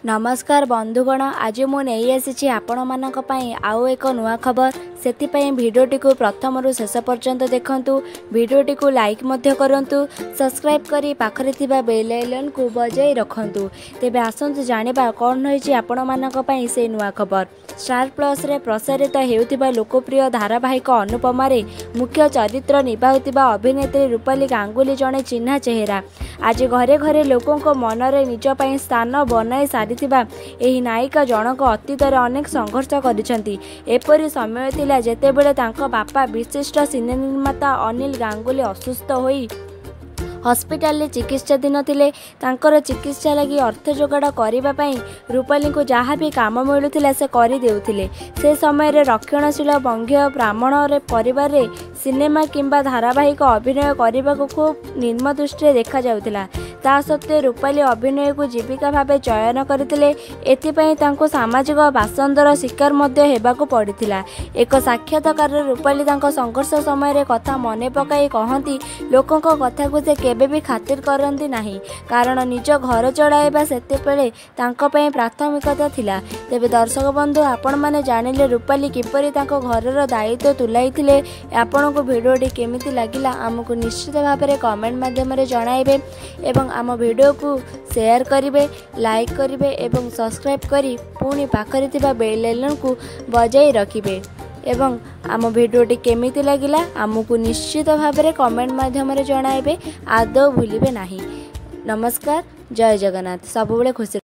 नमस्कार बंधुगण, आज मु नहीं आसी आपण मानक पई आउ एक नुआ खबर। सेतिपई भिडियोटी को प्रथम रु शेष पर्यंत देखंतु। भिडियोटी को लाइक मध्य करंतु, सब्सक्राइब करी पाखरे थिबा बेल आइकन को बजाई रखंतु। तेबे आसंतु जानिबा कोन होईची आपण मानक पई से नुआ खबर। स्टार प्लस रे प्रसारित हेउथिबा लोकप्रिय धारावाहिक अनुपमा रे मुख्य चरित्र निभाउथिबा अभिनेत्री रूपाली गांगुली जणे चिन्हा चेहरा। आज घरे घरे लोकों को मनरे निज पई स्थान बनाई सारिथिबा एही नायिका जनक अतीतर अनेक संघर्ष करिसेंती। एपरि समय थिला जेतेबेले तांको बापा विशिष्ट सिने निर्माता अनिल गांगुली असुस्थ होई हॉस्पिटल चिकित्साधीन थिले। तांकर चिकित्सा लगी अर्थ जोगाड़ करिबा पई रूपाली को जहाँ भी काम मिलुथिला से करि देउथिले। से समय रे रक्षणशील बंग्य ब्राह्मण रे परिवार रे सिनेमा किंबा धारावाहिक अभिनय करने को खूब निम्न दृष्टि देखा जाउथिला। ता सत्वे रूपाली अभिनय को जीविका भावे चयन करथिले। एथिपई तांको सामाजिक बासंदर शिकार मध्य हेबाको पड़िथिला। एक साक्षात्कार रूपाली तांको संघर्ष समय रे कथा मने पकाई कहंती लोकों को कथा को से केबे भी खातिर करंती नाही, कारण निज घर चलाइबा सेतेबेले तांको पई प्राथमिकता थिला। तेबे दर्शक बंधु, आपण माने जानिले रूपाली किपरि तांको घरर दायित्व तुलाइथिले। आपण को भिडियोटी केमिति लागिला हमकु निश्चित भाव में कमेंट माध्यम रे जणाइबे एवं आम वीडियो को शेयर करिवे, लाइक करिवे एवं सब्सक्राइब करी पुणी पाखरे थिबा बेल आइकन को बजाई रखिबे। एवं आम वीडियोटी केमिति लागिला हमकु निश्चित भाव में कमेंट माध्यम रे जणाइबे, आदौ भूलिबे नाही। नमस्कार, जय जगन्नाथ। सबुबले खुशी।